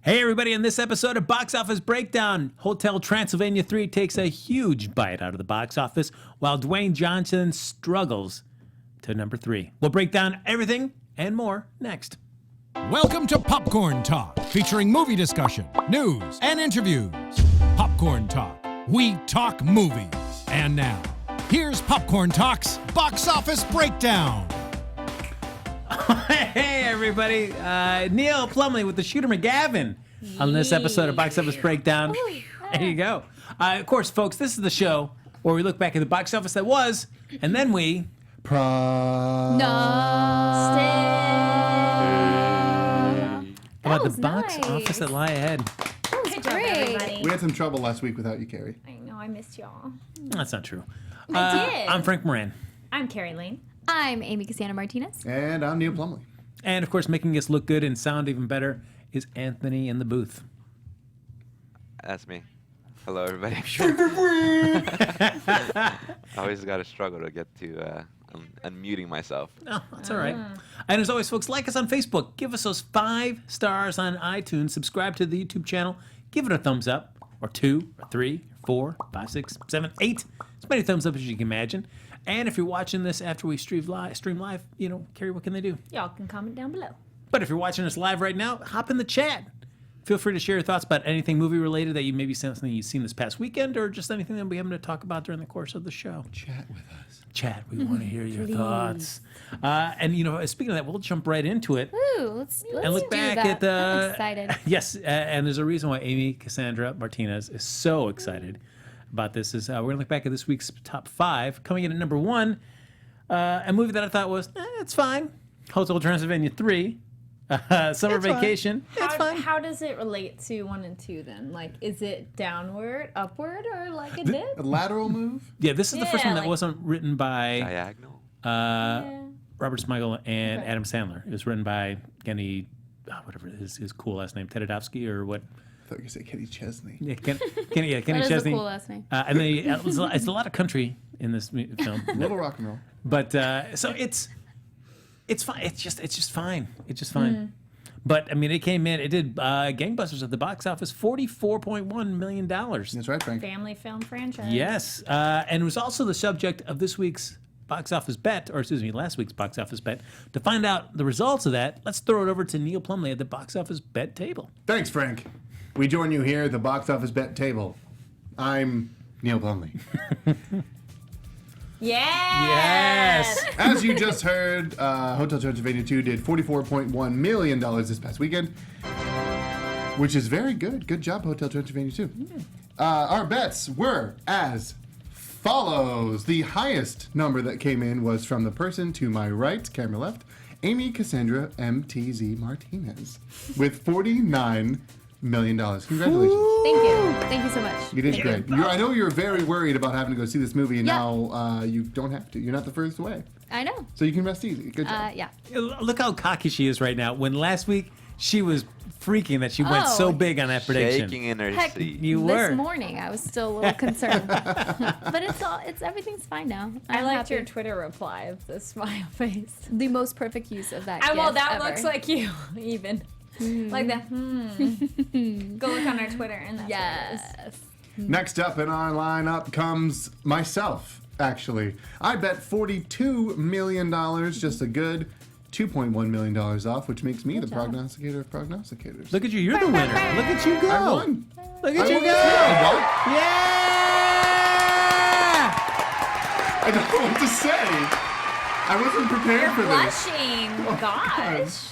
Hey everybody, in this episode of Box Office Breakdown, Hotel Transylvania 3 takes a huge bite out of the box office while Dwayne Johnson struggles to number 3. We'll break down everything and more next. Welcome to Popcorn Talk, featuring movie discussion, news, and interviews. Popcorn Talk, we talk movies. And now, here's Popcorn Talk's Box Office Breakdown. Hey everybody, Neil Plumley with the Shooter McGavin on this episode of Box Office Breakdown. There you go. Of course, folks, this is the show where we look back at the box office that was, and then we... How about the box office that lie ahead? That was Good job, great. everybody. We had some trouble last week without you, Kari. I know, I missed y'all. That's not true. I did. I'm Frank Moran. I'm Kari Lane. I'm Amy Cassandra Martinez. And I'm Neil Plumley. And, of course, making us look good and sound even better is Anthony in the booth. That's me. Hello, everybody. I always got to struggle to get to unmuting myself. Oh, that's all right. And as always, folks, like us on Facebook. Give us those 5 stars on iTunes. Subscribe to the YouTube channel. Give it a thumbs up, or 2, or 3, 4, 5, 6, 7, 8. As many thumbs up as you can imagine. And if you're watching this after we stream live, you know, Kari, what can they do? Y'all can comment down below. But if you're watching us live right now, hop in the chat. Feel free to share your thoughts about anything movie related that you maybe something you've seen this past weekend, or just anything that we happen to talk about during the course of the show. Chat with us. Chat. We want to hear your thoughts. And you know, speaking of that, we'll jump right into it. Ooh, let's And look do back that. at the. I'm excited. Yes, and there's a reason why Amy Cassandra Martinez is so excited about this. Is we're gonna look back at this week's top 5. Coming in at number 1, a movie that I thought was it's fine. Hotel Transylvania 3, Summer Vacation. It's fine. How does it relate to 1 and 2 then? Like, is it downward, upward, or like a dip? A lateral move? Yeah, this is the first Yeah, one that like- wasn't written by Diagonal. Robert Smigel and Okay. Adam Sandler. It was written by Kenny, whatever his cool last name, Tedadovsky or what? I thought you were going to say Kenny Chesney. Yeah, Kenny That is Chesney. a cool last name. And then it's a lot of country in this film. Little rock and roll. But so it's fine. It's just fine. It's just fine. But I mean, it came in. It did gangbusters at the box office, $44.1 million. That's right, Frank. Family film franchise. Yes, and it was also the subject of this week's box office bet, or excuse me, last week's box office bet. To find out the results of that, let's throw it over to Neil Plumley at the box office bet table. Thanks, Frank. We join you here at the box office bet table. I'm Neil Plumley. Yes. As you just heard, Hotel Transylvania 2 did $44.1 million this past weekend, which is very good. Good job, Hotel Transylvania 2. Our bets were as follows. The highest number that came in was from the person to my right, camera left, Amy Cassandra MTZ Martinez, with $49 million. Congratulations. Thank you. Thank you so much. You did great. I know you're very worried about having to go see this movie, and Yeah. now you don't have to. You're not the furthest away. I know. So you can rest easy. Good job. Yeah. Look how cocky she is right now. When last week she was freaking that she went Oh. so big on that prediction. Shaking in her Heck, seat. You were. This morning I was still a little concerned, but everything's fine now. I I'm liked happy. your Twitter reply of the smile face. The most perfect use of that. Well, gif that ever. looks like you, even. Like that. Go look on our Twitter, and that's what it is. Yes. Next up in our lineup comes myself, actually. I bet $42 million, just a good $2.1 million off, which makes me the prognosticator of prognosticators. Look at you. You're the winner. Look at you go. I won. Look I at you won. go. Yeah! I don't know what to say. I wasn't prepared You're for this. blushing. Gosh.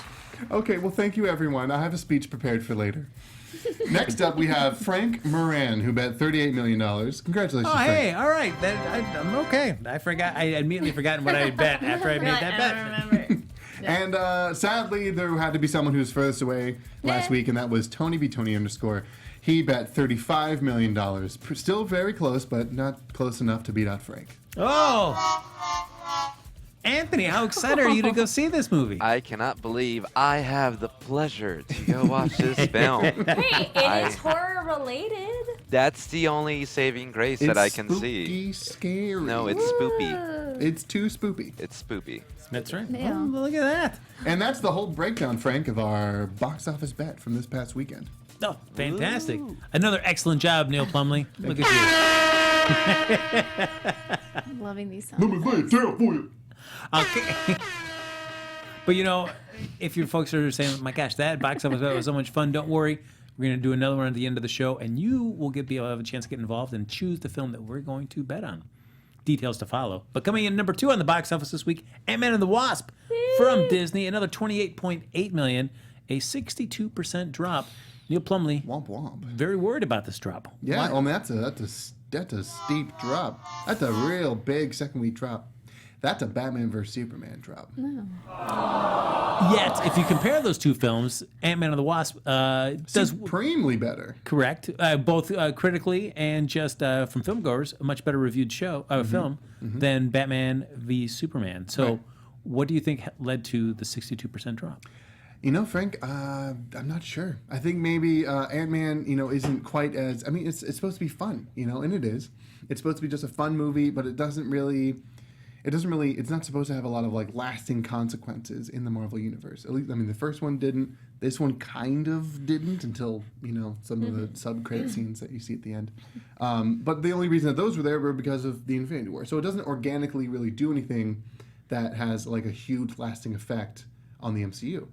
Okay, well, thank you, everyone. I have a speech prepared for later. Next up, we have Frank Moran, who bet $38 million. Congratulations, Oh, Frank. hey, all right. I'm okay. I forgot. I immediately forgotten what I had bet after I made that bet. I remember. And sadly, there had to be someone who was furthest away last week, and that was Tony B. Tony _. He bet $35 million. Still very close, but not close enough to beat out Frank. Oh! Anthony, how excited are you to go see this movie? I cannot believe I have the pleasure to go watch this film. Hey, it is horror related. That's the only saving grace that I can see. Scary. No, it's spoopy. It's too spoopy. It's spoopy. That's right. Yeah. Oh, look at that. And that's the whole breakdown, Frank, of our box office bet from this past weekend. Oh, fantastic. Another excellent job, Neil Plumley. Look at Loving these sounds. Let me lay it down for you. you. Okay. But, you know, if your folks are saying, my gosh, that box office bet was so much fun, don't worry. We're going to do another one at the end of the show, and you will be able to have a chance to get involved and choose the film that we're going to bet on. Details to follow. But coming in number 2 on the box office this week, Ant-Man and the Wasp from Disney, another $28.8 million, a 62% drop. Neil Plumley, Womp womp. very worried about this drop. Yeah, Why? that's a steep drop. That's a real big second week drop. That's a Batman vs Superman drop. Yet, if you compare those two films, Ant-Man and the Wasp does Supremely better. correct, both critically and just from filmgoers, a much better reviewed show film than Batman v Superman. So, Right. what do you think led to the 62% drop? You know, Frank, I'm not sure. I think maybe Ant-Man, isn't quite as. I mean, it's supposed to be fun, and it is. It's supposed to be just a fun movie, but it doesn't really. It's not supposed to have a lot of like lasting consequences in the Marvel universe. At least, I mean, the first one didn't. This one kind of didn't until some of the sub-credit scenes that you see at the end. But the only reason that those were there were because of the Infinity War. So it doesn't organically really do anything that has like a huge lasting effect on the MCU.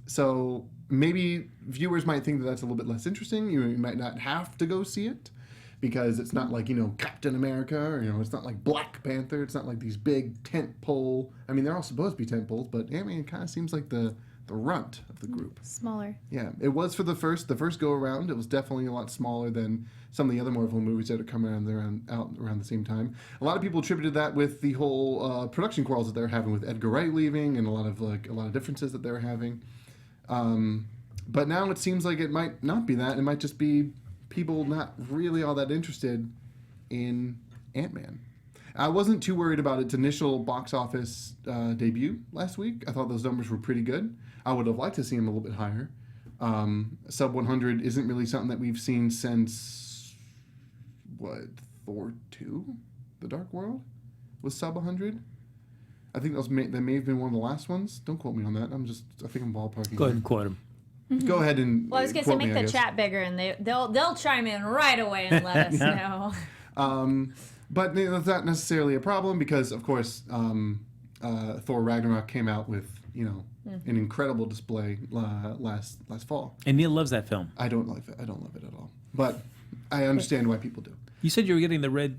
So maybe viewers might think that that's a little bit less interesting. You might not have to go see it because it's not like, Captain America or, it's not like Black Panther. It's not like these big tent pole. I mean, they're all supposed to be tent poles, but Ant-Man kind of seems like the runt of the group. Smaller. Yeah, it was for the first go around. It was definitely a lot smaller than some of the other Marvel movies that are coming out around the same time. A lot of people attributed that with the whole production quarrels that they were having with Edgar Wright leaving and a lot of differences that they were having. But now it seems like it might not be that. It might just be people not really all that interested in Ant-Man. I wasn't too worried about its initial box office debut last week. I thought those numbers were pretty good. I would have liked to see them a little bit higher. Sub 100 isn't really something that we've seen since, Thor 2? The Dark World? Was sub 100? I think that may have been one of the last ones. Don't quote me on that. I think I'm ballparking. Go ahead and quote him. Go ahead and Well, I was gonna say quote make me, I the guess. chat bigger, and they'll chime in right away and let us know. But that's not necessarily a problem because, of course, Thor Ragnarok came out with an incredible display last fall. And Neil loves that film. I don't love it. I don't love it at all. But I understand why people do. You said you were getting the red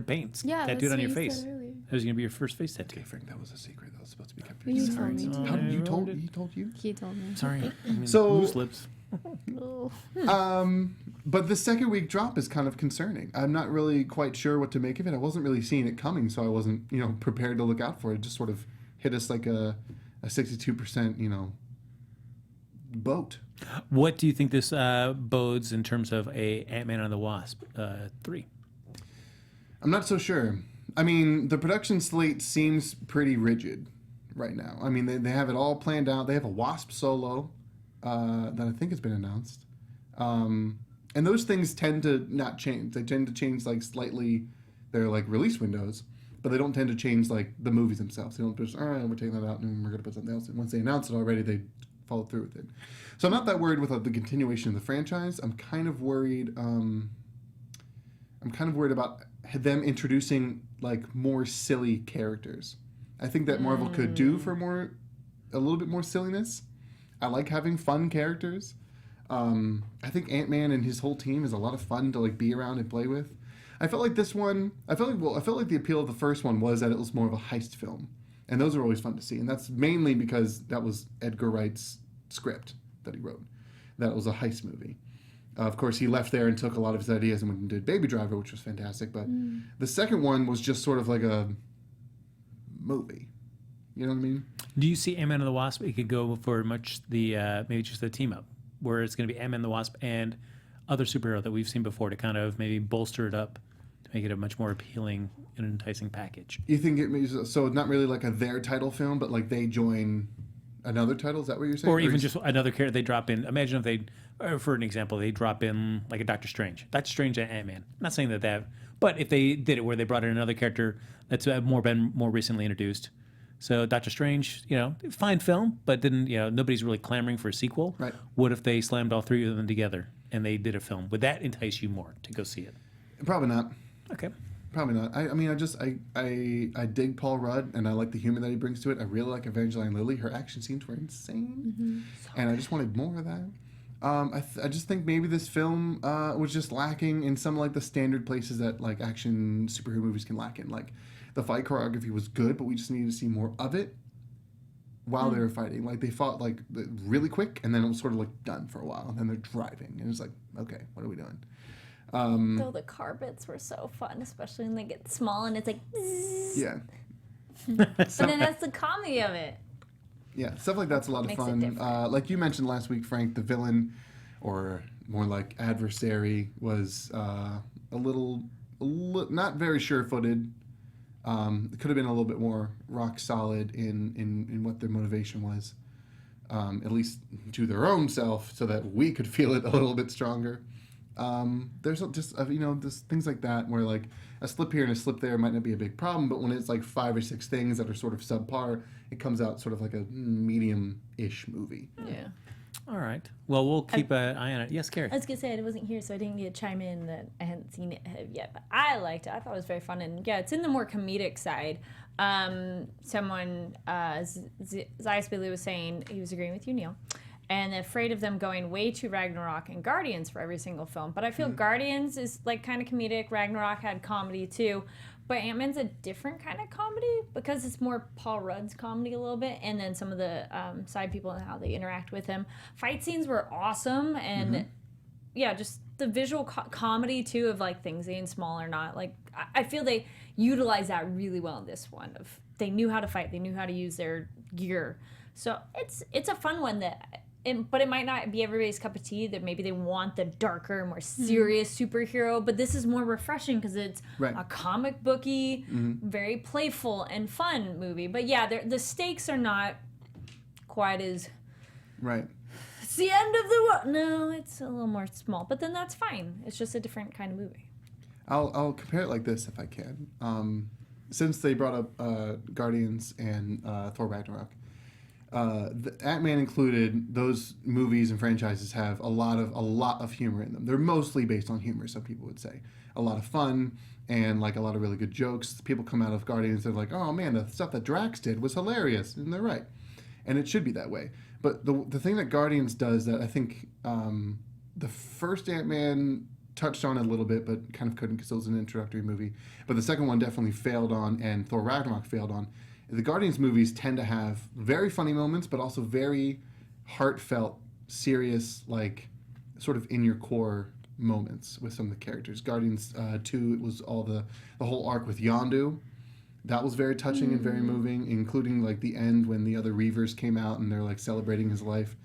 paint Yeah, tattooed that's on what your you face. said earlier. That was going to be your first face tattoo. Okay, Frank, that was a secret. That was supposed to be kept. You told me to. How did you I told? wrote it. He told you. He told me. Sorry. I mean, So- loose lips. Oh. But the second week drop is kind of concerning. I'm not really quite sure what to make of it. I wasn't really seeing it coming, so I wasn't, prepared to look out for it. It just sort of hit us like a 62%, boat. What do you think this bodes in terms of a Ant-Man and the Wasp 3? I'm not so sure. I mean, the production slate seems pretty rigid right now. I mean, they have it all planned out. They have a Wasp solo that I think has been announced. And those things tend to not change. They tend to change like slightly their like release windows, but they don't tend to change like the movies themselves. They don't just, all right, we're taking that out and we're going to put something else in. Once they announce it already, they follow through with it. So I'm not that worried with the continuation of the franchise. I'm kind of worried about them introducing like more silly characters. I think that Marvel could do for a little bit more silliness. I like having fun characters. I think Ant-Man and his whole team is a lot of fun to like be around and play with. I felt like this one. I felt like the appeal of the first one was that it was more of a heist film, and those are always fun to see. And that's mainly because that was Edgar Wright's script that he wrote. That was a heist movie. Of course, he left there and took a lot of his ideas and went and did Baby Driver, which was fantastic. But the second one was just sort of like a movie. You know what I mean? Do you see Ant-Man and the Wasp? It could go for much the maybe just the team up, where it's going to be Ant-Man and the Wasp and other superhero that we've seen before to kind of maybe bolster it up to make it a much more appealing and enticing package. You think it means so? Not really like a their title film, but like they join another title. Is that what you're saying? Or even just another character they drop in. Imagine if for an example, they drop in like a Doctor Strange. Doctor Strange and Ant-Man. I'm not saying that, but if they did it where they brought in another character that's been more recently introduced. So Doctor Strange, fine film, but didn't, nobody's really clamoring for a sequel. Right. What if they slammed all three of them together and they did a film? Would that entice you more to go see it? Probably not. Okay. Probably not. I mean, I dig Paul Rudd, and I like the humor that he brings to it. I really like Evangeline Lilly. Her action scenes were insane, and I just wanted more of that. I just think maybe this film was just lacking in some like the standard places that like action superhero movies can lack in. Like the fight choreography was good, but we just needed to see more of it while they were fighting. Like they fought like really quick, and then it was sort of like done for a while, and then they're driving, and it was like, okay, what are we doing? Though the car bits were so fun, especially when they get small and it's like, zzz. Yeah. But then that's the comedy of it. Yeah, stuff like that's a lot of Makes it fun. different. Like you mentioned last week, Frank, the villain, or more like adversary, was a little not very sure-footed. It could have been a little bit more rock solid in what their motivation was, at least to their own self, so that we could feel it a little bit stronger. There's just just things like that where like a slip here and a slip there might not be a big problem, but when it's like 5 or 6 things that are sort of subpar, it comes out sort of like a medium-ish movie. Yeah. All right. Well, we'll keep an eye on it. Yes, Carrie. I was going to say, I wasn't here, so I didn't get to chime in that I hadn't seen it yet. But I liked it. I thought it was very fun. And yeah, it's in the more comedic side. Someone, Zayas Billy was saying, he was agreeing with you, Neil, and afraid of them going way too Ragnarok and Guardians for every single film. But I feel Guardians is like kind of comedic. Ragnarok had comedy too. But Ant-Man's a different kind of comedy because it's more Paul Rudd's comedy a little bit, and then some of the side people and how they interact with him. Fight scenes were awesome, and yeah, just the visual comedy too of like things being small or not. Like I feel they utilize that really well in this one. Of they knew how to fight, they knew how to use their gear, so it's a fun one that. But it might not be everybody's cup of tea, that maybe they want the darker, more serious superhero. But this is more refreshing because it's a comic booky, very playful and fun movie. But yeah, the stakes are not quite as... Right. It's the end of the world. No, it's a little more small. But then that's fine. It's just a different kind of movie. I'll compare it like this if I can. Since they brought up Guardians and Thor Ragnarok, Ant-Man included, those movies and franchises have a lot of humor in them. They're mostly based on humor, some people would say. A lot of fun and like a lot of really good jokes. People come out of Guardians, they're like, oh man, the stuff that Drax did was hilarious, and they're right. And it should be that way. But the thing that Guardians does that I think the first Ant-Man touched on it a little bit, but kind of couldn't because it was an introductory movie. But the second one definitely failed on, and Thor Ragnarok failed on. The Guardians movies tend to have very funny moments, but also very heartfelt, serious, like sort of in your core moments with some of the characters. Guardians 2, it was all the whole arc with Yondu. That was very touching and very moving, including like the end when the other Reavers came out and they're like celebrating his life.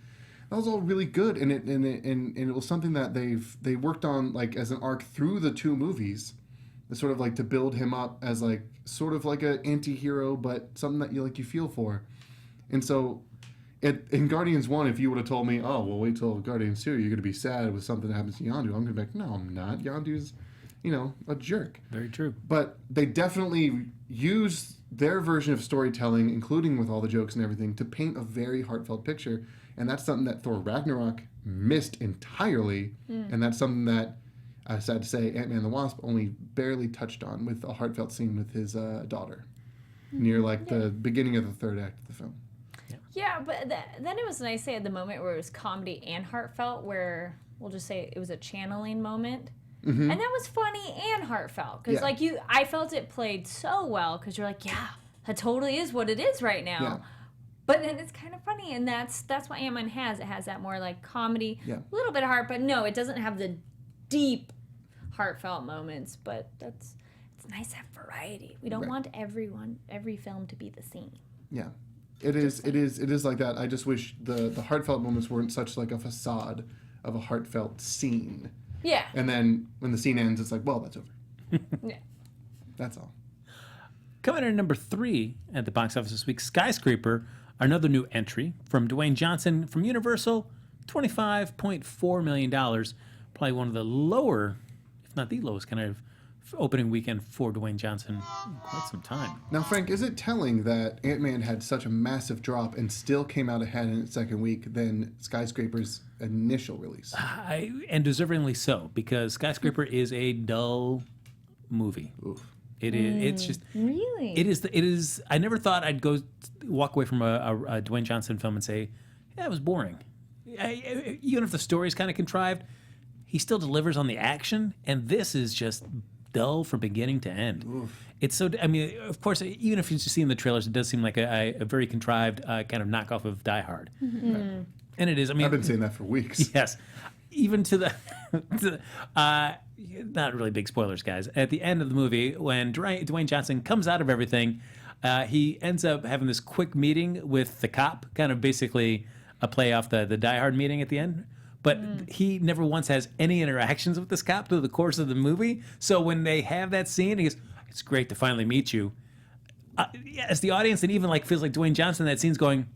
That was all really good, and it was something that they worked on like as an arc through the 2 movies. Sort of like to build him up as like sort of like an anti-hero, but something that you feel for. And so in Guardians 1, if you would have told me, oh, well, wait till Guardians 2, you're going to be sad with something that happens to Yondu, I'm going to be like, no, I'm not. Yondu's, a jerk. Very true. But they definitely use their version of storytelling, including with all the jokes and everything, to paint a very heartfelt picture. And that's something that Thor Ragnarok missed entirely. And that's something that, sad to say, Ant-Man and the Wasp only barely touched on with a heartfelt scene with his daughter near like the beginning of the 3rd act of the film. Yeah, but then it was nice, say, at the moment where it was comedy and heartfelt, where we'll just say it was a channeling moment. And that was funny and heartfelt. Because I felt it played so well because you're like, yeah, that totally is what it is right now. Yeah. But then it's kind of funny, and that's what Ant-Man has. It has that more like comedy, a little bit of heart, but no, it doesn't have the deep heartfelt moments, but it's nice to have variety. We don't want every film to be the same. Yeah. It is like that. I just wish the heartfelt moments weren't such like a facade of a heartfelt scene. Yeah. And then when the scene ends, it's like, well, that's over. Yeah. That's all. Coming in at number 3 at the box office this week, Skyscraper Another new entry from Dwayne Johnson from Universal, $25.4 million. Probably one of the lower, if not the lowest, kind of opening weekend for Dwayne Johnson in quite some time. Now, Frank, is it telling that Ant-Man had such a massive drop and still came out ahead in its second week than Skyscraper's initial release? And deservingly so, because Skyscraper is a dull movie. Oof. It is. It's just. Really? It is. It is. I never thought I'd walk away from a Dwayne Johnson film and say, "Yeah, it was boring." Even if the story is kind of contrived, he still delivers on the action, and this is just dull from beginning to end. Oof. It's so. I mean, of course, even if you just see in the trailers, it does seem like a very contrived kind of knockoff of Die Hard, right. And it is. I mean, I've been saying that for weeks. Yes, even to the. Not really big spoilers, guys. At the end of the movie, when Dwayne Johnson comes out of everything, he ends up having this quick meeting with the cop, kind of basically a play off the Die Hard meeting at the end. But he never once has any interactions with this cop through the course of the movie. So when they have that scene, he goes, "It's great to finally meet you." As the audience, and even like feels like Dwayne Johnson, that scene's going,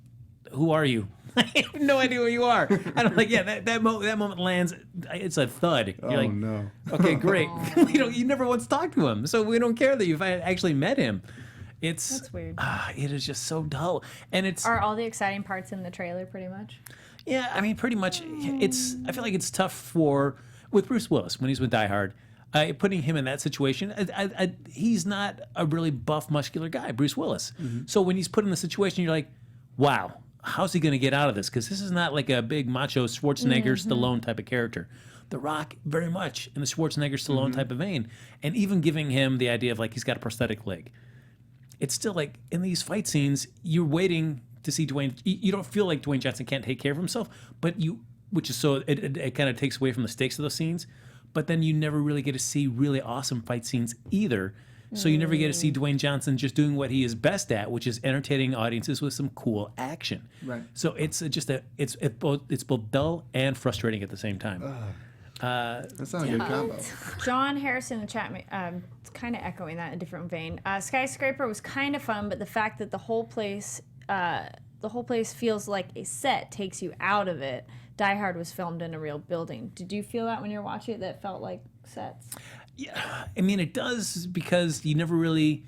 "Who are you?" I have no idea who you are. And I'm like, yeah, that moment lands. It's a thud. You're like, no. Okay, great. You never once talked to him, so we don't care that you've actually met him. That's weird. It is just so dull, and it's. Are all the exciting parts in the trailer pretty much? Yeah, I mean, pretty much. I feel like it's tough with Bruce Willis when he's with Die Hard. Putting him in that situation, he's not a really buff, muscular guy, Bruce Willis. Mm-hmm. So when he's put in the situation, you're like, wow. How's he going to get out of this? Because this is not like a big macho Schwarzenegger, Stallone type of character. The Rock, very much in the Schwarzenegger, Stallone type of vein. And even giving him the idea of like he's got a prosthetic leg. It's still like in these fight scenes, you're waiting to see Dwayne. You don't feel like Dwayne Johnson can't take care of himself, which is so it kind of takes away from the stakes of those scenes. But then you never really get to see really awesome fight scenes either. So you never get to see Dwayne Johnson just doing what he is best at, which is entertaining audiences with some cool action. Right. So it's both dull and frustrating at the same time. That's not a good combo. John Harrison in the chat, kind of echoing that in a different vein. Skyscraper was kind of fun, but the fact that the whole place feels like a set takes you out of it. Die Hard was filmed in a real building. Did you feel that when you were watching it? That felt like sets. Yeah, I mean it does because you never really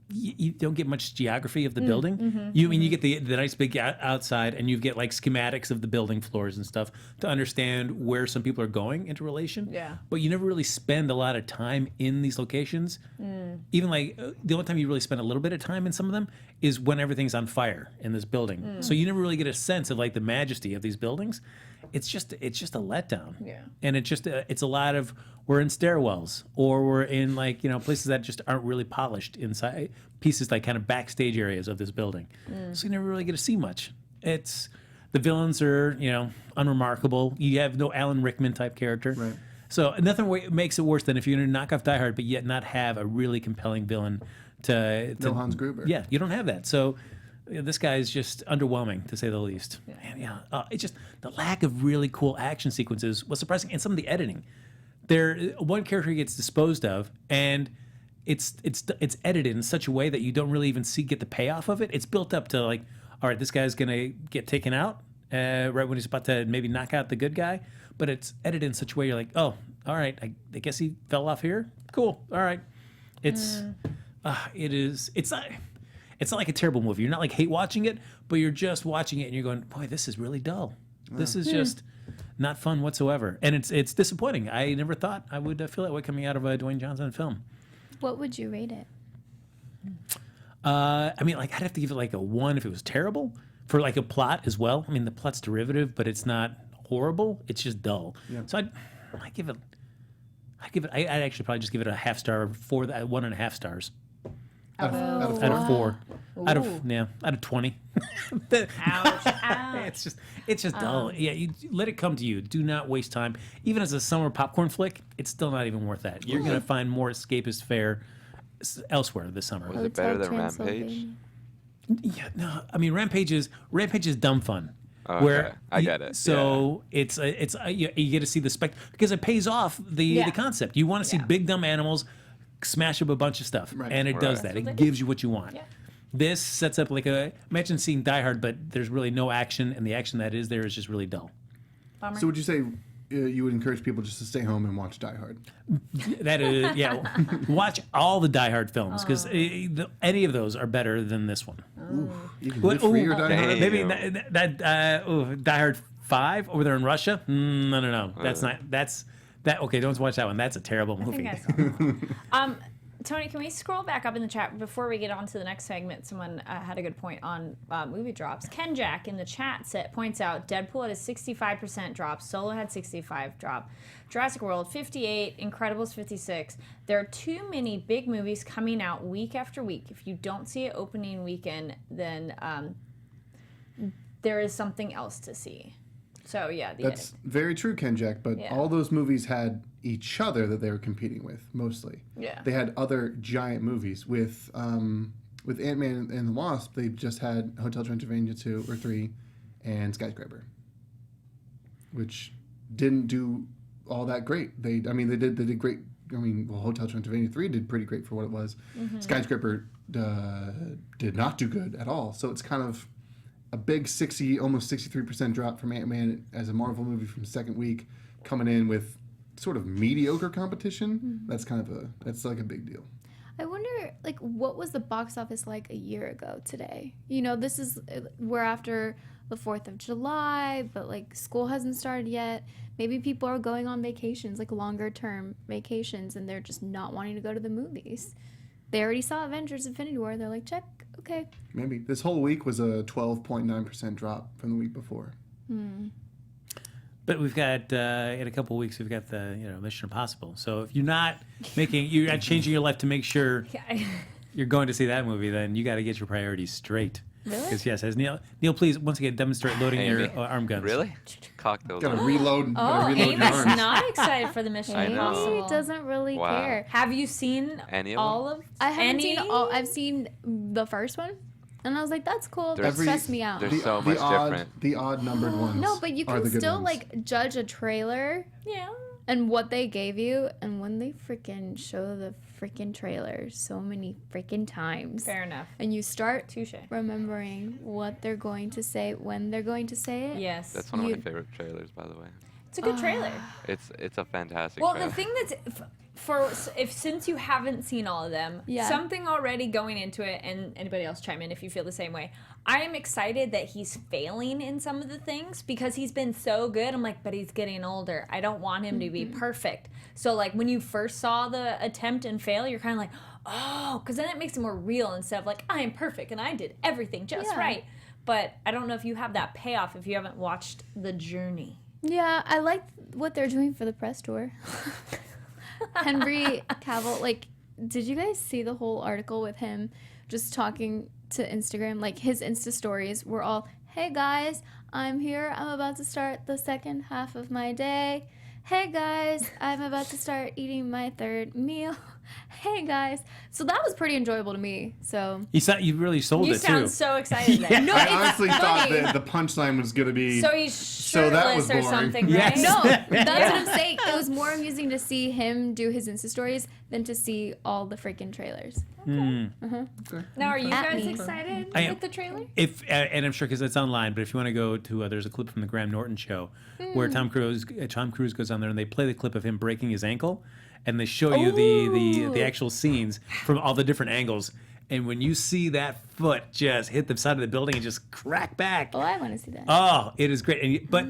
you don't get much geography of the building. You get the nice big outside, and you get like schematics of the building floors and stuff to understand where some people are going into relation. Yeah. But you never really spend a lot of time in these locations. Even like the only time you really spend a little bit of time in some of them is when everything's on fire in this building. So you never really get a sense of like the majesty of these buildings. It's just a letdown. Yeah. And it's a lot of we're in stairwells or we're in like places that just aren't really polished inside pieces like kind of backstage areas of this building. So you never really get to see much. It's the villains are unremarkable. You have no Alan Rickman type character. Right. So nothing makes it worse than if you're going to knock off Die Hard but yet not have a really compelling villain to No Hans Gruber. Yeah, you don't have that. So this guy is just underwhelming, to say the least. And it's just the lack of really cool action sequences was surprising, and some of the editing. One character gets disposed of, and it's edited in such a way that you don't really even get the payoff of it. It's built up to like, all right, this guy's gonna get taken out right when he's about to maybe knock out the good guy, but it's edited in such a way you're like, oh, all right, I guess he fell off here. Cool, all right. It's not like a terrible movie. You're not like hate watching it, but you're just watching it and you're going, boy, this is really dull. This is just not fun whatsoever. And it's disappointing. I never thought I would feel that way coming out of a Dwayne Johnson film. What would you rate it? I mean, like I'd have to give it like a 1 if it was terrible. For like a plot as well. I mean, the plot's derivative, but it's not horrible. It's just dull. Yeah. So I'd actually probably just give it a half star for that 1.5 stars. Out of Out of 4. Ooh. Out of 20. Ouch. It's just dull. Yeah, you let it come to you. Do not waste time. Even as a summer popcorn flick, it's still not even worth that. You're going to find more escapist fare elsewhere this summer. Was it better than Transylvania. Rampage? Yeah, no. I mean, Rampage is dumb fun. Okay, Where I get it. So it's you get to see the because it pays off the concept. You want to see big dumb animals smash up a bunch of stuff, Right. and it does Right. that. It gives you what you want. Yeah. This sets up like imagine seeing Die Hard, but there's really no action, and the action that is there is just really dull. Bummer. So would you say you would encourage people just to stay home and watch Die Hard? That is, yeah. Watch all the Die Hard films because any of those are better than this one. Even Live Free or Die Hard? Maybe Die Hard 5 over there in Russia. No. That's not. That's that. Okay, don't watch that one. That's a terrible movie. I think I saw. Tony, can we scroll back up in the chat before we get on to the next segment? Someone had a good point on movie drops. Ken Jack in the chat points out Deadpool had a 65% drop. Solo had 65 drop. Jurassic World 58. Incredibles 56. There are too many big movies coming out week after week. If you don't see it opening weekend, then there is something else to see. So yeah, that's very true, Ken Jack. But all those movies had each other that they were competing with mostly. Yeah, they had other giant movies with Ant-Man and the Wasp. They just had Hotel Transylvania 2 or 3 and Skyscraper, which didn't do all that great. They did great. Hotel Transylvania 3 did pretty great for what it was. Mm-hmm. Skyscraper did not do good at all. So it's kind of a big almost 63% drop from Ant-Man as a Marvel movie from second week, coming in with sort of mediocre competition. Mm-hmm. That's like a big deal. I wonder, like, what was the box office like a year ago today? We're after the 4th of July, but like school hasn't started yet. Maybe people are going on vacations, like longer term vacations, and they're just not wanting to go to the movies. They already saw Avengers Infinity War. They're like, check, okay. Maybe. This whole week was a 12.9% drop from the week before. But we've got, in a couple of weeks, we've got the Mission Impossible. So if you're not changing your life to make sure you're going to see that movie, then you got to get your priorities straight. Really? Because yes, as Neil, please once again demonstrate loading your arm guns. Really? Cock those. Gotta arms. reload. Gotta reload your Amy's arms. not excited for the Mission I know. Impossible. He doesn't really Wow. care. Have you seen Any of all them? of? I haven't any? seen all. I've seen the first one, and I was like, that's cool. That stressed me out. There's so much different. The odd numbered ones. No, but you are can the good still ones. like judge a trailer Yeah. and what they gave you, and when they freaking show the freaking trailer so many freaking times, Fair enough. and you start Touche. remembering what they're going to say when they're going to say it. Yes. That's one of my favorite trailers, by the way. It's a good trailer. It's a fantastic Well, trailer. the thing that's since you haven't seen all of them, Yeah. something already going into it, and anybody else chime in if you feel the same way. I am excited that he's failing in some of the things because he's been so good. I'm like, but he's getting older. I don't want him to be perfect. So like when you first saw the attempt and fail, you're kind of like, oh, because then it makes it more real instead of like, I am perfect and I did everything just right. But I don't know if you have that payoff if you haven't watched The Journey. Yeah, I like what they're doing for the press tour. Henry Cavill, like, did you guys see the whole article with him just talking to Instagram? Like, his Insta stories were all, hey guys, I'm here. I'm about to start the second half of my day. Hey guys, I'm about to start eating my third meal. Hey guys. So that was pretty enjoyable to me. So You really sold You it sound too. so excited then. no, I it's honestly thought funny. that the punchline was going to be. So he's So that was shirtless or boring. something, Yes. right? No, that's what I'm saying. It was more amusing to see him do his Insta stories than to see all the freaking trailers. Now, are you At guys me. excited I am. with the trailer? If and I'm sure because it's online, but if you want to go to there's a clip from the Graham Norton show where Tom Cruise goes on there and they play the clip of him breaking his ankle, and they show you the actual scenes from all the different angles. And when you see that foot just hit the side of the building and just crack back, Oh, I want to see that. oh, it is great. But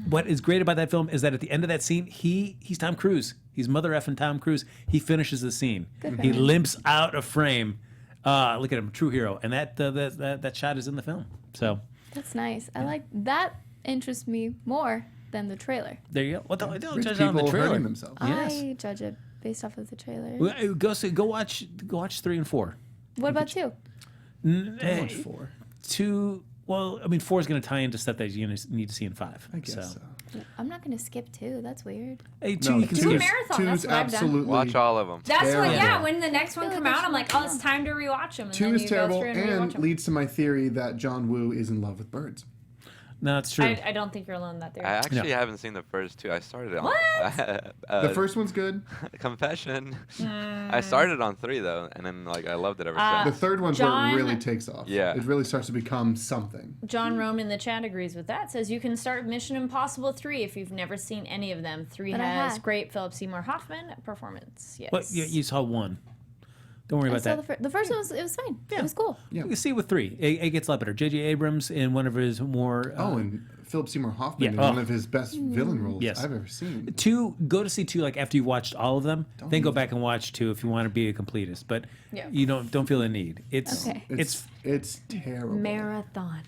what is great about that film is that at the end of that scene, he's Tom Cruise. He's mother effing Tom Cruise. He finishes the scene. He limps out of frame. Look at him, true hero. And that shot is in the film. So That's nice. I like that. Interests me more than the trailer. there you go. Well, don't Rich judge it on the people trailer. hurting themselves. Yes. I judge it based off of the trailer. Well, Go watch 3 and 4. What about 2? Much for. 2. Well, I mean, 4 is going to tie into stuff that you need to see in 5. I guess so. I'm not going to skip 2. That's weird. Hey, 2 No, you can Do a skip. marathon. Two's That's what I've done. absolutely. Watch all of them. That's what, terrible. yeah. When the next one feel come like I out, I'm should like, watch oh, it's time to rewatch them. And 2 then is you terrible go through and rewatch and them. leads to my theory that John Woo is in love with birds. No, it's true. I don't think you're alone in that theory. I actually haven't seen the first two. I started on The first one's good. confession. I started on 3 though, and then like I loved it ever The since. third one's where John- it really takes off. Yeah. It really starts to become something. John Rome in the chat agrees with that. Says you can start Mission Impossible 3 if you've never seen any of them. 3 But I has had. great Philip Seymour Hoffman performance. Yes. But you saw 1. Don't worry I about saw that. the first one it was fine. It was cool. Yeah. You can see with 3. It gets a lot better. J.J. Abrams in one of his more. And Philip Seymour Hoffman Yeah, in oh. one of his best villain roles Yes. I've ever seen. 2, go to see 2 like after you've watched all of them. Then go back and watch 2 if you want to be a completist. But Yeah. you don't feel the need. It's Okay. It's terrible. Marathon.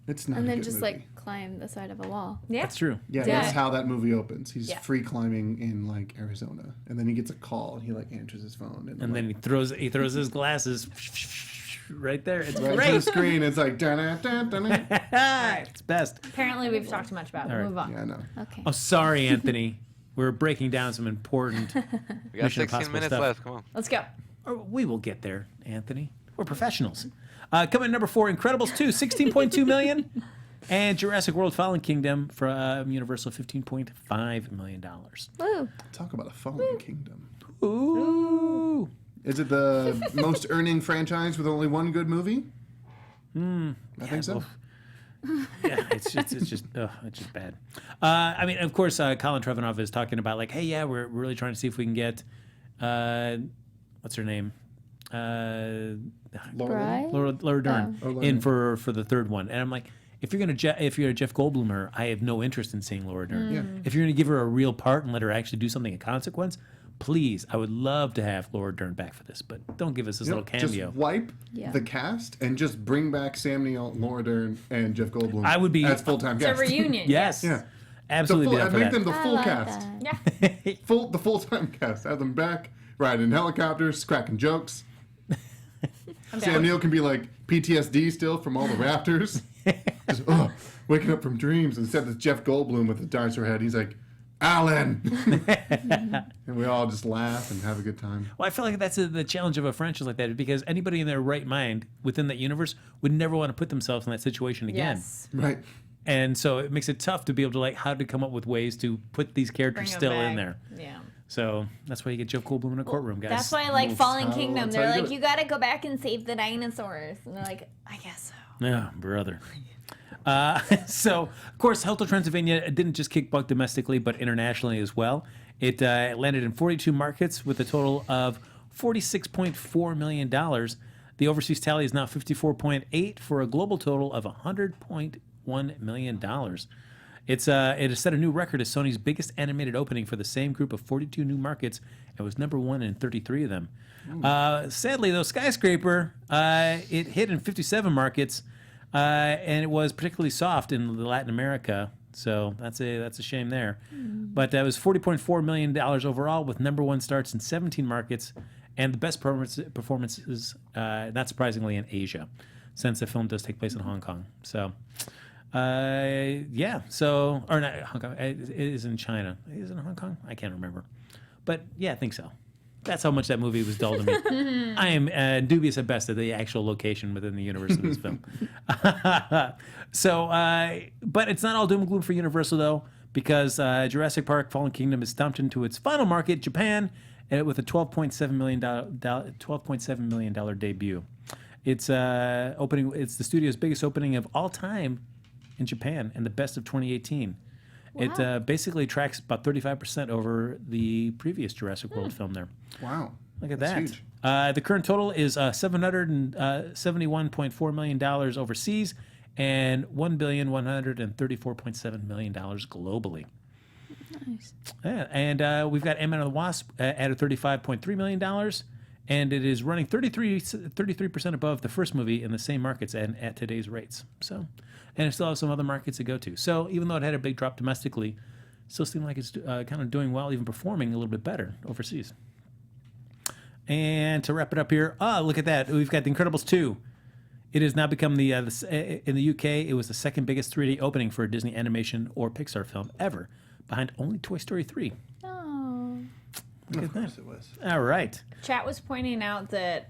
It's not. And a then good just movie. like climb the side of a wall. Yeah. that's true. Yeah, Yeah. that's how that movie opens. He's Yeah. free climbing in like Arizona, and then he gets a call, and he like answers his phone, And then he throws his glasses right there. It's right to the great. screen. It's like da-na-da-da-na. It's best. Apparently we've talked too much about it. All right. Move on. Yeah, I know. Okay. Oh, sorry, Anthony. We're breaking down some important. We got Mission 16 Impossible minutes stuff. left. Come on. Let's go. We will get there, Anthony. We're professionals. Coming in number 4, Incredibles 2, 16.2 million, and Jurassic World: Fallen Kingdom from Universal, $15.5 million. Woo. Talk about a fallen kingdom. Ooh. Is it the most earning franchise with only one good movie? I think so. Yeah, it's just bad. I mean, of course, Colin Trevorrow is talking about like, hey, yeah, we're really trying to see if we can get, what's her name, Bride? Laura Dern Oh, Laura in Dern. for the third one, and I'm like, if you're a Jeff Goldblumer, I have no interest in seeing Laura Dern. Yeah. If you're gonna give her a real part and let her actually do something of consequence, please, I would love to have Laura Dern back for this, but don't give us this little cameo. Just wipe Yeah. the cast and just bring back Sam Neill, Laura Dern, and Jeff Goldblum. I would be- as full-time It's a cast. reunion. Yes, Yeah. absolutely. Be up for Make that. them the I full like cast. that. Yeah. The full-time cast. Have them back, riding in helicopters, cracking jokes. Sam Neill can be like PTSD still from all the Raptors. Just waking up from dreams. Instead, it's Jeff Goldblum with the dinosaur head. He's like, Alan! And we all just laugh and have a good time. Well, I feel like that's the challenge of a franchise like that, because anybody in their right mind within that universe would never want to put themselves in that situation again. Yes. Right. And so it makes it tough to be able to like how to come up with ways to put these characters Bring 'em still in back. there. Yeah. So that's why you get Jeff Goldblum in a courtroom, guys. That's why I like Fallen how- Kingdom. that's how They're you do like, it. you gotta go back and save the dinosaurs. And they're like, I guess so. Yeah, brother. So, of course, Hotel Transylvania didn't just kick butt domestically, but internationally as well. It landed in 42 markets with a total of $46.4 million. The overseas tally is now 54.8 for a global total of $100.1 million. It has set a new record as Sony's biggest animated opening for the same group of 42 new markets and was number 1 in 33 of them. Sadly, though, Skyscraper, it hit in 57 markets, and it was particularly soft in Latin America. So that's a shame there. But that was $40.4 million overall, with number 1 starts in 17 markets, and the best performances, not surprisingly, in Asia, since the film does take place in Hong Kong. So, yeah. So, or not Hong Kong. It is in China. Is it in Hong Kong? I can't remember. But yeah, I think so. That's how much that movie was dull to me. I am dubious at best of the actual location within the universe of this film. So, but it's not all doom and gloom for Universal, though, because Jurassic Park Fallen Kingdom is stumped into its final market, Japan, with a $12.7 million debut. It's It's the studio's biggest opening of all time in Japan and the best of 2018. Wow. It basically tracks about 35% over the previous Jurassic World film there. Wow. Look at That's that. huge. The current total is $771.4 million overseas and $1,134.7 million globally. Nice. Yeah, and we've got Ant-Man and the Wasp at $35.3 million, and it is running 33% above the first movie in the same markets and at today's rates. So, and it still has some other markets to go to. So even though it had a big drop domestically, it still seemed like it's kind of doing well, even performing a little bit better overseas. And to wrap it up here, look at that. We've got The Incredibles 2. It has now become in the UK, it was the second biggest 3D opening for a Disney animation or Pixar film ever, behind only Toy Story 3. Oh. Look at Of course that. it was. All right. Chat was pointing out that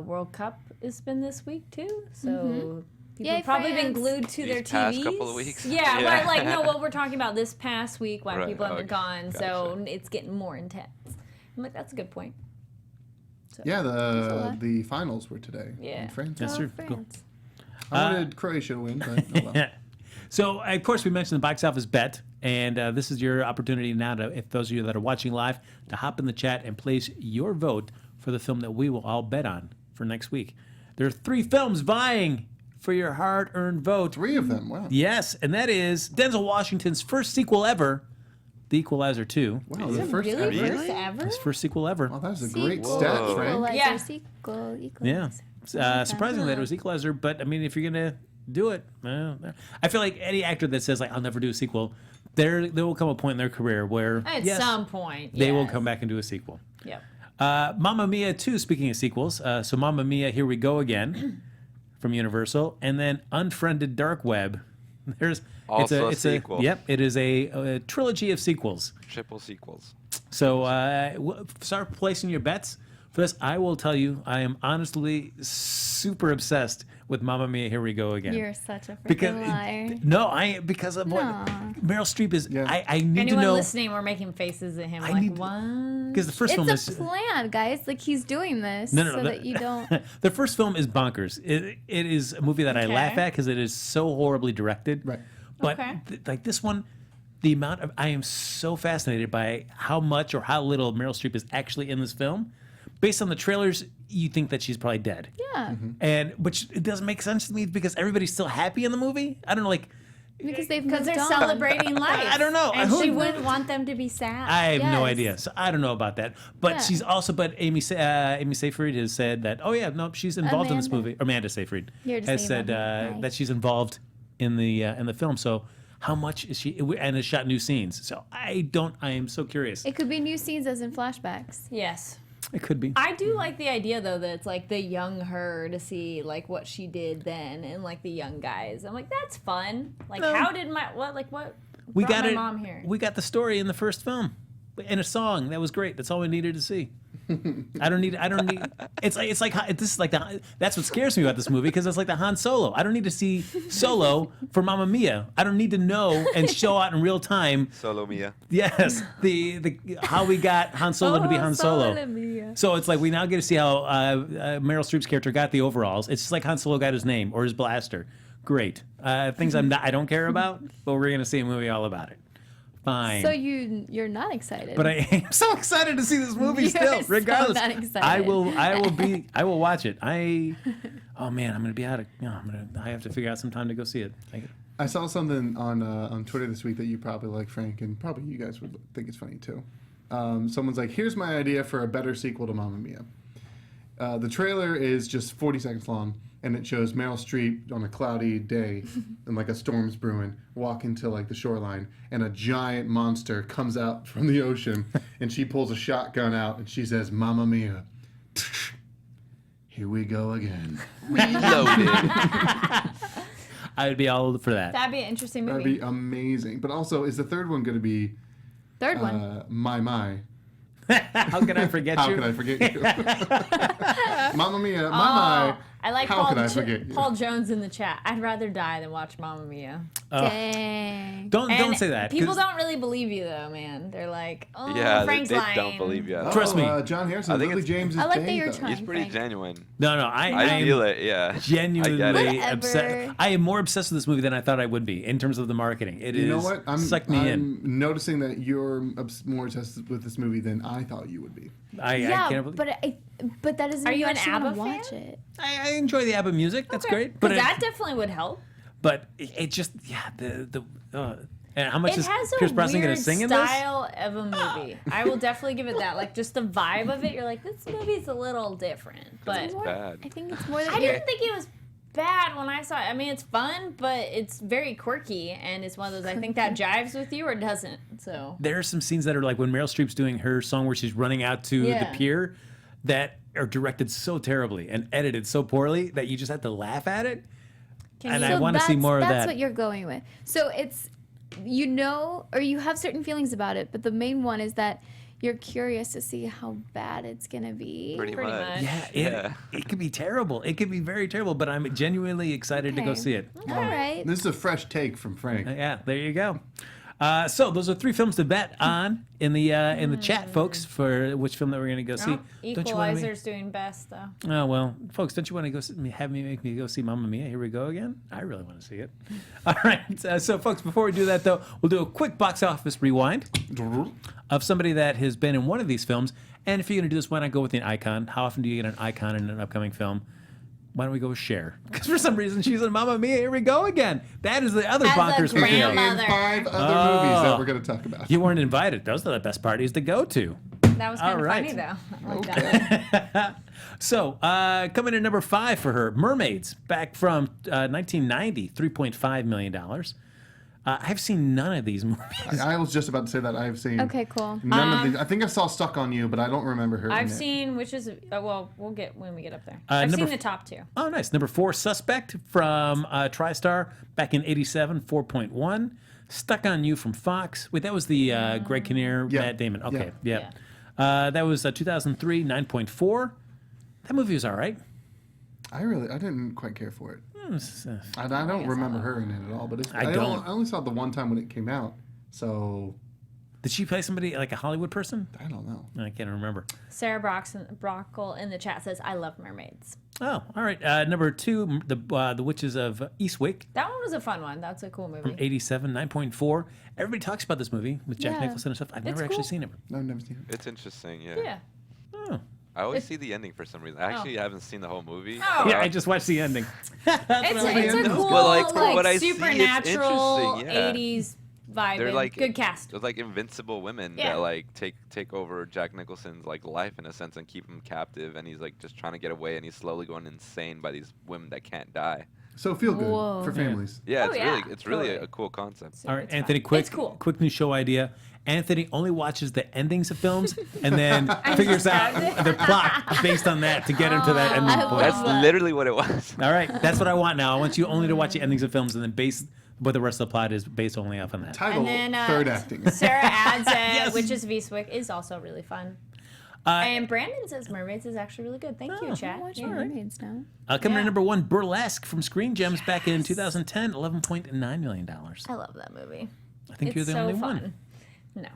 World Cup has been this week too. So People Yay, have probably been France. glued to their These past TVs. couple of weeks? Yeah, Yeah. right. Like, no, what we're talking about this past week while Right, people have been okay, gone. So gotcha. it's getting more intense. I'm like, that's a good point. Yeah, a lot. the finals were today Yeah. in France. Yes, Oh, sir. Cool. France. I wanted Croatia to win, but oh well. Yeah. So, of course, we mentioned the box office bet, and this is your opportunity now to, if those of you that are watching live, to hop in the chat and place your vote for the film that we will all bet on for next week. There are 3 films vying for your hard-earned vote. 3 of them. Wow. Yes, and that is Denzel Washington's first sequel ever, The Equalizer 2. Wow, the first Really? ever. First ever? His first sequel ever. Wow, that was a great Sequel, stat, Frank. equalizer, Yeah. sequel, Yeah. equalizer. Surprisingly, that it was Equalizer, but I mean, if you're gonna do it, I feel like any actor that says like I'll never do a sequel, there will come a point in their career where At yes, some point. they will yes. come back and do a sequel. Yep. Mamma Mia 2, speaking of sequels, so Mamma Mia, Here We Go Again from Universal, and then Unfriended Dark Web. There's Also a it's sequel. Yep, it is a trilogy of sequels. Triple sequels. So start placing your bets for this. I will tell you, I am honestly super obsessed with Mamma Mia, Here We Go Again. You're such a because freaking liar. no, because of what No. Meryl Streep is. Yeah. I need Anyone to know listening, we're making faces at him I like, need- what? because the first film It's is a plan, guys. Like he's doing this no, so that you don't. the first film is bonkers. It is a movie that I Okay. laugh at because it is so horribly directed. Right. But Okay. like this one, the amount of I am so fascinated by how much or how little Meryl Streep is actually in this film. Based on the trailers, you think that she's probably dead. Yeah, And which it doesn't make sense to me because everybody's still happy in the movie. I don't know, like because they've Because moved they're on. celebrating life. I don't know. And Who she knows? wouldn't want them to be sad. I have no Yes. idea. So I don't know about that. But Yeah. she's also, but Amy Seyfried has said that, oh yeah, no, she's involved in this Amanda. movie. Amanda Seyfried You're just has thinking said about her. that she's involved in the film. So how much is she, and has shot new scenes. So I am so curious. It could be new scenes as in flashbacks. Yes. It could be. I do like the idea though that it's like the young her to see like what she did then and like the young guys. I'm like, that's fun. Like No. how did what We brought got my it. mom here? We got the story in the first film, in a song. That was great. That's all we needed to see. I don't need. It's like this is like that's what scares me about this movie because it's like the Han Solo. I don't need to see Solo for Mamma Mia. I don't need to know and show out in real time. Solo Mia. Yes, the how we got Han Solo to be Han Solo. So it's like we now get to see how Meryl Streep's character got the overalls. It's just like Han Solo got his name or his blaster. Great. Things I don't care about, but we're gonna see a movie all about it. Fine. So you're not excited. But I am so excited to see this movie You're still. so Regardless, not excited. I will watch it. Oh man, I'm gonna be out of. I have to figure out some time to go see it. I saw something on Twitter this week that you probably like, Frank, and probably you guys would think it's funny too. Someone's like, "Here's my idea for a better sequel to Mamma Mia." The trailer is just 40 seconds long, and it shows Meryl Streep on a cloudy day, and like a storm's brewing, walking to like the shoreline, and a giant monster comes out from the ocean, and she pulls a shotgun out, and she says, "Mamma Mia." Here we go again. Reloaded. I would be all for that. That'd be an interesting movie. That'd be amazing. But also, is the third one going to be Third one. My? How can I forget How you? could I forget you? Mamma Mia, Oh, my. I like How could I forget you? Paul Jones in the chat. I'd rather die than watch Mamma Mia. Dang. Don't And say that. People 'cause don't really believe you though, man. They're like, oh, Yeah, Frank's they lying. don't believe you. Trust me. John Harrison, I think Lily it's- James is I like that Jane, you're though. trying. He's pretty Frank. genuine. No, I am feel it, yeah. genuinely I get it. upset. Whatever. I am more obsessed with this movie than I thought I would be in terms of the marketing. It You know is what? sucked me in. I'm noticing that you're more obsessed with this movie than I thought you would be. I Yeah, can't believe. but that doesn't Are mean you an actually wanna ABBA fan? watch it. I enjoy the ABBA music. That's great. But But that definitely would help. it just and how much It is has Pierce a Brosnan weird gonna sing in this? style of a movie. I will definitely give it that. Like just the vibe of it, you're like, this movie's a little different. But Bad. I think it's more than I didn't think it was bad when I saw it. I mean, it's fun, but it's very quirky, and it's one of those I think that jives with you or doesn't. So There are some scenes that are like when Meryl Streep's doing her song where she's running out to Yeah. the pier that are directed so terribly and edited so poorly that you just have to laugh at it. And I want to see more of That's that. what you're going with. So it's, or you have certain feelings about it, but the main one is that you're curious to see how bad it's gonna be. Pretty Pretty much. much. Yeah, it could be terrible. It could be very terrible, but I'm genuinely excited to go Okay. see it. All right. This is a fresh take from Frank. Yeah, there you go. So those are 3 films to bet on in the chat, folks, for which film that we're going to go see. Oh, Equalizer's doing best though. Oh well, folks, don't you want to go make me go see Mamma Mia? Here we go again. I really want to see it. All right, so folks, before we do that though, we'll do a quick box office rewind of somebody that has been in one of these films. And if you're going to do this, why not go with an icon? How often do you get an icon in an upcoming film? Why don't we go with Cher? Because for some reason she's in Mamma Mia. Here we go again. That is the other As a bonkers reveal. grandmother. And 5 other movies that we're going to talk about. You weren't invited. Those are the best parties to go to. That was kind All of right. funny though. I like that. So, coming in number 5 for her, Mermaids, back from 1990, $3.5 million. I've seen none of these movies. I was just about to say that I've seen Okay, cool. none of these. I think I saw Stuck on You, but I don't remember her. I've in it. seen, which is well, we'll get when we get up there. I've number seen the top 2. Oh, nice. Number 4, Suspect from TriStar, back in 87, 4.1. Stuck on You from Fox. Wait, that was the Greg Kinnear, Yeah. Matt Damon. Okay, Yeah. yeah. That was 2003, 9.4. That movie was all right. I didn't quite care for it. I don't remember her in it at all. But it's, I don't. I only saw it the one time when it came out, so Did she play somebody like a Hollywood person? I don't know. I can't remember. Sarah Brockle in the chat says, "I love mermaids." Oh, all right. Number 2, the Witches of Eastwick. That one was a fun one. That's a cool movie. 87, 9.4. Everybody talks about this movie with Jack Yeah. Nicholson and stuff. I've never It's actually cool. seen it. No, I've never seen it. It's interesting, yeah. Yeah. Oh. I always see the ending for some reason. I actually haven't seen the whole movie. Oh. Yeah, I just watched the ending. It's a cool, But, like, from what I see, it's supernatural interesting, yeah. 80s vibe. They're and like good cast. They're like invincible women Yeah. that like take over Jack Nicholson's like life in a sense and keep him captive, and he's like just trying to get away, and he's slowly going insane by these women that can't die. So feel good Whoa. for families. Yeah, Oh, it's yeah, really totally. a cool concept. All right, It's Anthony, fun. quick, It's cool. quick new show idea. Anthony only watches the endings of films and then figures out the plot based on that to get him to that ending I point. love That's that. literally what it was. All right, that's what I want now. I want you only to watch the endings of films and then base what the rest of the plot is based only off on that. Title, And then, third acting. Sarah adds Yes. Witches of Eastwick is also really fun. And Brandon says Mermaids is actually really good. Thank you, chat. I'm watching Yeah. Mermaids now. Coming Yeah. in number 1, Burlesque from Screen Gems back in 2010, $11.9 million. I love that movie. I think you're It's the so only fun. one. No.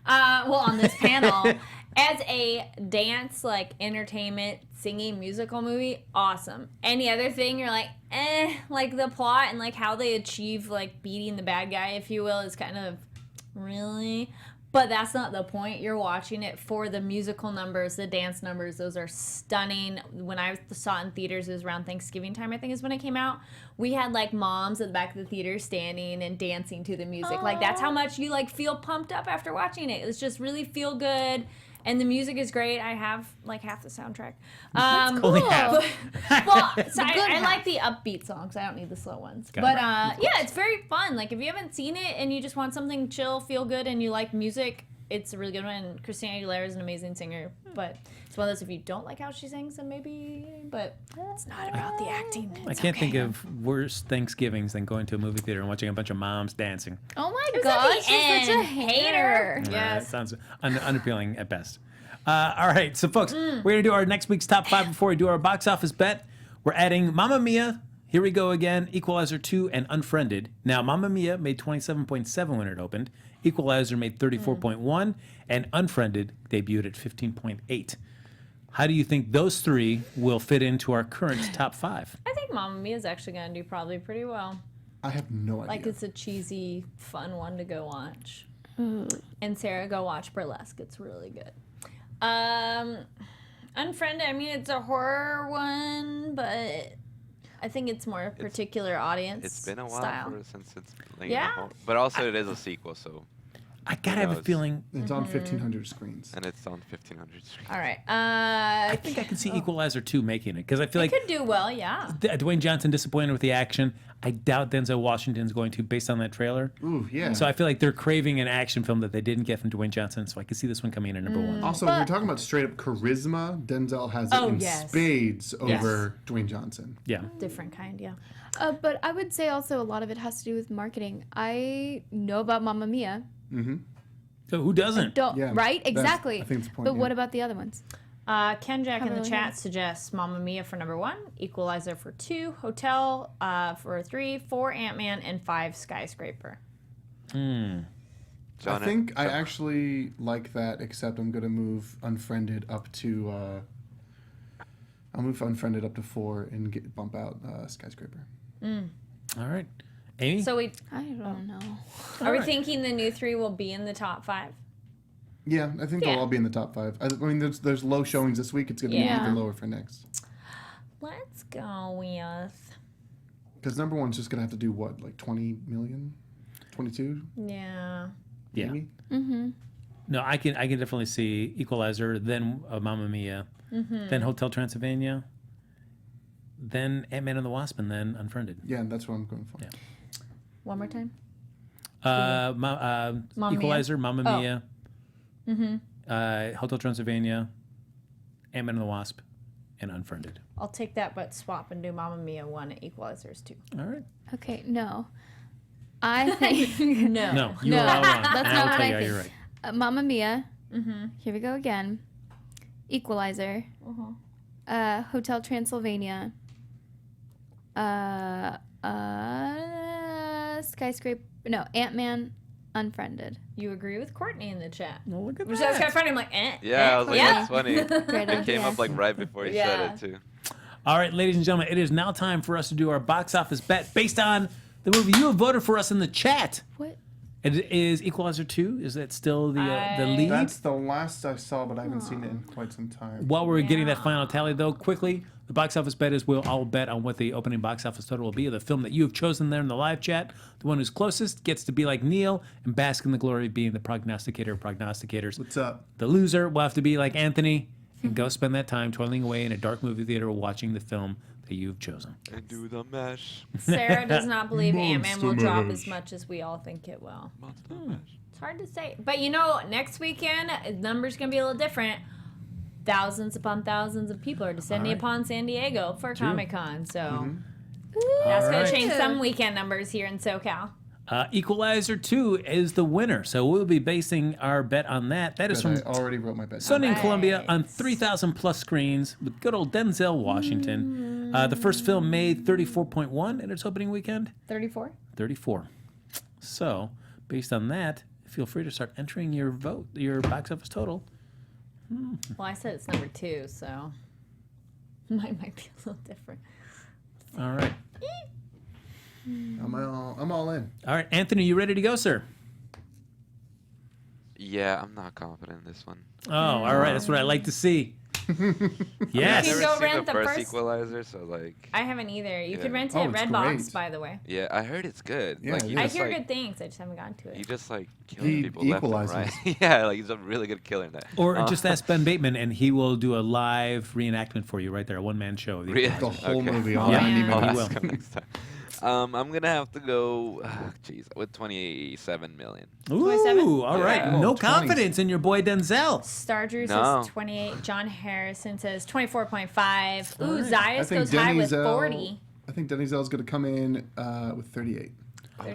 Well, on this panel, as a dance, like entertainment, singing musical movie, awesome. Any other thing, you're like, like the plot and like how they achieve like beating the bad guy, if you will, is kind of really. But that's not the point. You're watching it for the musical numbers, the dance numbers. Those are stunning. When I saw it in theaters, it was around Thanksgiving time, I think is when it came out. We had like moms at the back of the theater standing and dancing to the music. Like that's how much you like feel pumped up after watching it. It's just really feel good. And the music is great. I have like half the soundtrack. Only half. Well, so I like the upbeat songs. I don't need the slow ones. Got But it. yeah, it's very fun. Like if you haven't seen it and you just want something chill, feel good, and you like music, it's a really good one. And Kristian Aguilera is an amazing singer. But it's one of those, if you don't like how she sings, then maybe. But it's not about the acting. I It's can't okay. think of worse Thanksgivings than going to a movie theater and watching a bunch of moms dancing. Oh my Who's at gosh, the she's such a end? hater. That Yes. sounds unappealing at best. All right, so folks, we're going to do our next week's top 5 before we do our box office bet. We're adding Mamma Mia, Here We Go Again, Equalizer 2, and Unfriended. Now, Mamma Mia made 27.7 when it opened. Equalizer made 34.1, and Unfriended debuted at 15.8. How do you think those 3 will fit into our current top 5? I think Mamma Mia is actually going to do probably pretty well. I have no idea. Like it's a cheesy, fun one to go watch. And Sarah, go watch Burlesque. It's really good. Unfriended, I mean, it's a horror one, but I think it's more a particular audience It's been a while style. since it's like, Yeah. but also it is a sequel, so I gotta have a knows? feeling. It's on 1,500 screens. and it's on 1,500 screens. All right. I think I can see Equalizer 2 making it because I feel like could do well, yeah. Dwayne Johnson disappointed with the action. I doubt Denzel Washington's going to, based on that trailer. Ooh, yeah. So I feel like they're craving an action film that they didn't get from Dwayne Johnson. So I can see this one coming in at number 1. Also, if we're talking about straight up charisma, Denzel has it Oh, in yes. spades over Dwayne Johnson. Yeah. Different kind, yeah. But I would say also a lot of it has to do with marketing. I know about Mamma Mia. So who doesn't? Don't Yeah, right? that's- Exactly. I think that's the point, But yeah. what about the other ones? Ken Jack in the really chat nice. suggests Mamma Mia for number 1, Equalizer for 2, Hotel for 3, 4 Ant-Man, and 5 Skyscraper. John, I think I actually like that, except I'm gonna move Unfriended up to. I'll move Unfriended up to 4 and bump out Skyscraper. All right. Amy? So I don't know. are we thinking the new 3 will be in the top 5? Yeah, I think Yeah. they'll all be in the top 5. I mean, there's low showings this week. It's gonna be Yeah. even lower for next. Let's go with. Because number 1's just gonna have to do what, like 20 million, 22, Yeah. Yeah. maybe. No, I can definitely see Equalizer, then Mamma Mia, then Hotel Transylvania, then Ant-Man and the Wasp, and then Unfriended. Yeah, that's what I'm going for. Yeah. One more time. Mm-hmm. Mamma Equalizer, Mamma Oh. Mia, Hotel Transylvania, Ant-Man and the Wasp, and Unfriended. I'll take that, but swap and do Mamma Mia 1, Equalizers 2. All right. Okay, no. I think No. No, you No, are all wrong. that's And not I will what tell I you, think. you're right. Mamma Mia. Here we go again. Equalizer. Hotel Transylvania. Skyscraper. No, Ant-Man. Unfriended. You agree with Courtney in the chat. Well, look at Which I was kind of funny. I'm like, Yeah, I was like, yeah. that's funny. Great It came idea. up like right before he Yeah. said it too. All right, ladies and gentlemen, it is now time for us to do our box office bet based on the movie you have voted for us in the chat. What? It is Equalizer 2. Is that still the lead? That's the last I saw, but I haven't seen it in quite some time. While we're getting that final tally, though, quickly, the box office bet is we'll all bet on what the opening box office total will be of the film that you have chosen there in the live chat. The one who's closest gets to be like Neil and bask in the glory of being the prognosticator of prognosticators. What's up? The loser will have to be like Anthony and go spend that time toiling away in a dark movie theater watching the film that you've chosen. And do the mesh. Sarah does not believe Ant-Man will Monster drop Mash. as much as we all think it will. Monster mash. It's hard to say. But you know, next weekend, numbers going to be a little different. Thousands upon thousands of people are descending All right. upon San Diego for Comic-Con. So Ooh. that's going All to right. change some weekend numbers here in SoCal. Equalizer 2 is the winner, so we'll be basing our bet on that. That is But from I already wrote my bet. Sony in Columbia Nice. on 3,000 plus screens with good old Denzel Washington. The first film made 34.1 in its opening weekend. 34? 34. So, based on that, feel free to start entering your vote, your box office total. Well, I said it's number 2, so mine might be a little different. All right. I'm all in. All right, Anthony, you ready to go, sir? Yeah, I'm not confident in this one. Oh, all right. That's what I like to see. Yes. You I've can never go seen rent the the first first- Equalizer, so like, I haven't either. You Yeah. could rent it Oh, at it's Redbox, great. by the way. yeah, I heard it's good. Yeah, like, it he is. I just, hear like, good things. I just haven't gotten to He it. just like killing He people left and equalizes. right. Yeah, like he's a really good killer in that. Or just ask Ben Bateman, and he will do a live reenactment for you right there, a one-man show. of the Really? Equalizer. The whole Okay. movie, all Yeah. 90 Oh, I'll he minutes. will. ask him next time. I'm gonna have to go, with 27 million. 27? Ooh, all right. Yeah. No 20s. confidence in your boy Denzel. Star Drew No. says 28. John Harrison says 24.5. Ooh, right. Zayas goes high with 40. I think Denny Zell's going to come in with 38.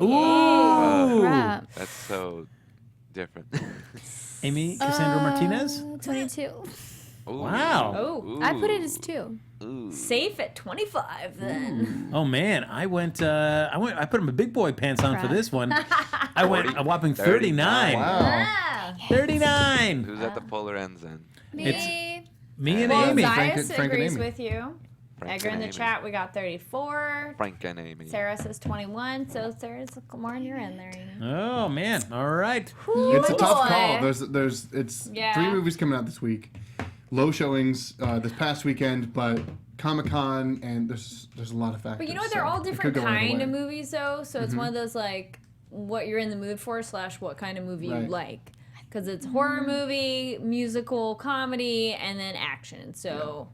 Ooh. Crap. That's so different. Amy Cassandra Martinez. 22. Ooh. Wow. Oh. I put it as 2. Ooh. Safe at 25 then. Oh man, I put my big boy pants on for Crap. this one. I went 40? a whopping 39. 39. Wow. Ah. 39. Who's at the polar ends then? Me. Me and Well, Amy. Frank Zayas and agrees Amy. with you. Frank Edgar in and the Amy. chat, we got 34. Frank and Amy. Sarah says 21. So Sarah's more in your end there, Amy. Oh man. All right. It's a tough boy. call. It's Yeah. 3 movies coming out this week. Low showings this past weekend, but Comic-Con, and there's a lot of factors. But you know, they're so all it could different go either kind way. of movies, though. So it's one of those, like, what you're in the mood for / what kind of movie you Right. like. Because it's horror movie, musical, comedy, and then action. So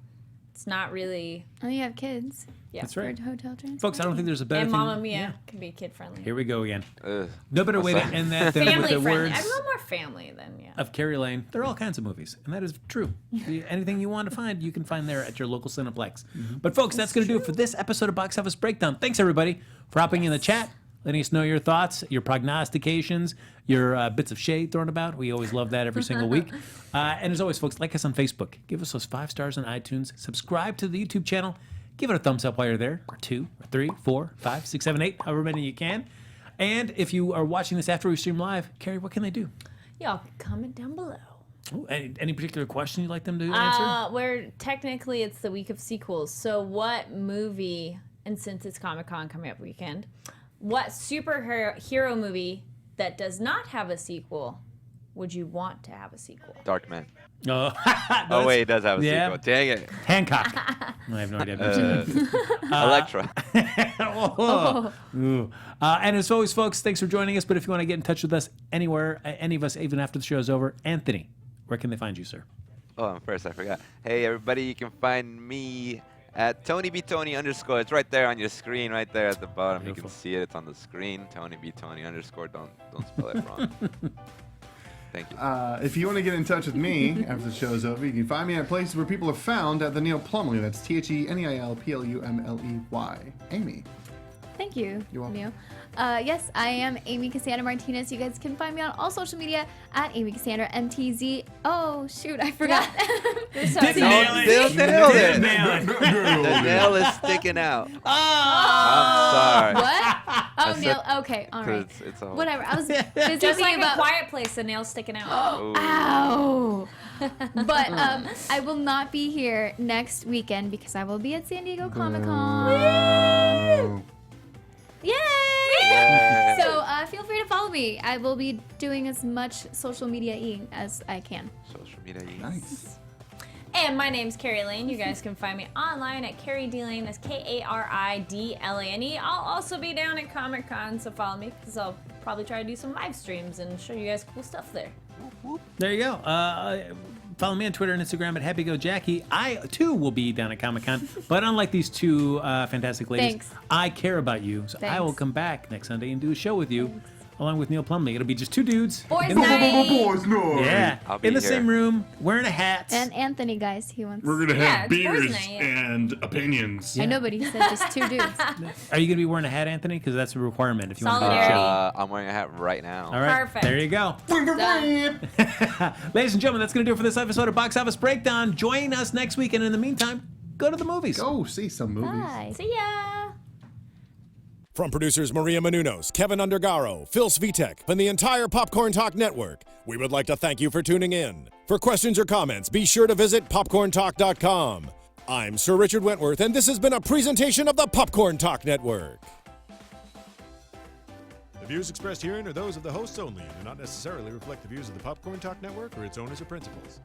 it's not really... Oh, you have kids. Yeah. That's For right. Hotel Transylvania. Folks, I don't think there's a better And thing. Mamma Mia can be kid-friendly. Here we go again. Ugh. No better way to What's that? end that than with Family the friendly. words I'm a little more family than, yeah. of Kari Lane. There are all kinds of movies, and that is true. Anything you want to find, you can find there at your local Cineplex. But folks, that's going to do it for this episode of Box Office Breakdown. Thanks everybody for hopping in the chat, letting us know your thoughts, your prognostications, your bits of shade thrown about. We always love that every single week. And as always, folks, like us on Facebook. Give us those 5 stars on iTunes. Subscribe to the YouTube channel. Give it a thumbs up while you're there, or 2, or 3, 4, 5, 6, 7, 8, however many you can. And if you are watching this after we stream live, Kari, what can they do? Y'all comment down below. Ooh, any particular question you'd like them to answer? Where technically it's the week of sequels. So what movie, and since it's Comic-Con coming up weekend, what superhero movie that does not have a sequel would you want to have a sequel? Darkman. Oh, Oh wait, it does have a Yeah. sequel. Dang it. Hancock. I have no idea. Electra. Ooh. And as always, folks, thanks for joining us. But if you want to get in touch with us anywhere, any of us, even after the show is over, Anthony, where can they find you, sir? Oh, first I forgot. Hey everybody, you can find me at TonyBTony_. It's right there on your screen, right there at the bottom. Beautiful. You can see it. It's on the screen. TonyBTony_. Don't spell it wrong. Thank you. If you want to get in touch with me after the show is over, you can find me at places where people are found at the Neil Plumley. That's TheNeilPlumley. Amy. Thank you, You're welcome. Neil. Yes, I am Amy Cassandra Martinez. You guys can find me on all social media at Amy Cassandra MTZ. Oh, shoot, I forgot. Didn't nail it. Nailed it. Didn't nail it. The nail is sticking out. Oh! I'm sorry. What? Oh, said- Neil. Okay, all 'Cause right. it's a whole- Whatever. I was busy Just thinking like about. a quiet place, the nail's sticking out. Ooh. Ow! But I will not be here next weekend because I will be at San Diego Comic Con. Yay! Yay. So feel free to follow me. I will be doing as much social media-ing as I can. Social media. Nice. And my name's Kari Lane. You guys can find me online at Kari D Lane. That's KARIDLANE. I'll also be down at Comic-Con, so follow me because I'll probably try to do some live streams and show you guys cool stuff there. There you go. Follow me on Twitter and Instagram at HappyGoJackie. I, too, will be down at Comic-Con. But unlike these two fantastic ladies, Thanks. I care about you. So I Thanks. will come back next Sunday and do a show with you, along with Neil Plumley. It'll be just 2 dudes. Boys in the, night! Boys, no. yeah, I'll be in the here. same room, wearing a hat. And Anthony, guys, he wants. We're gonna Yeah, have it's boys' beers night, yeah. and opinions. I know, but he said just 2 dudes. Are you going to be wearing a hat, Anthony? Because that's a requirement if you want to do a show. Solidarity. I'm wearing a hat right now. All right, Perfect. there you go. Ladies and gentlemen, that's going to do it for this episode of Box Office Breakdown. Join us next week, and in the meantime, go to the movies. Go see some movies. Bye. See ya! From producers Maria Menounos, Kevin Undergaro, Phil Svitek, and the entire Popcorn Talk Network, we would like to thank you for tuning in. For questions or comments, be sure to visit popcorntalk.com. I'm Sir Richard Wentworth, and this has been a presentation of the Popcorn Talk Network. The views expressed herein are those of the hosts only and do not necessarily reflect the views of the Popcorn Talk Network or its owners or principals.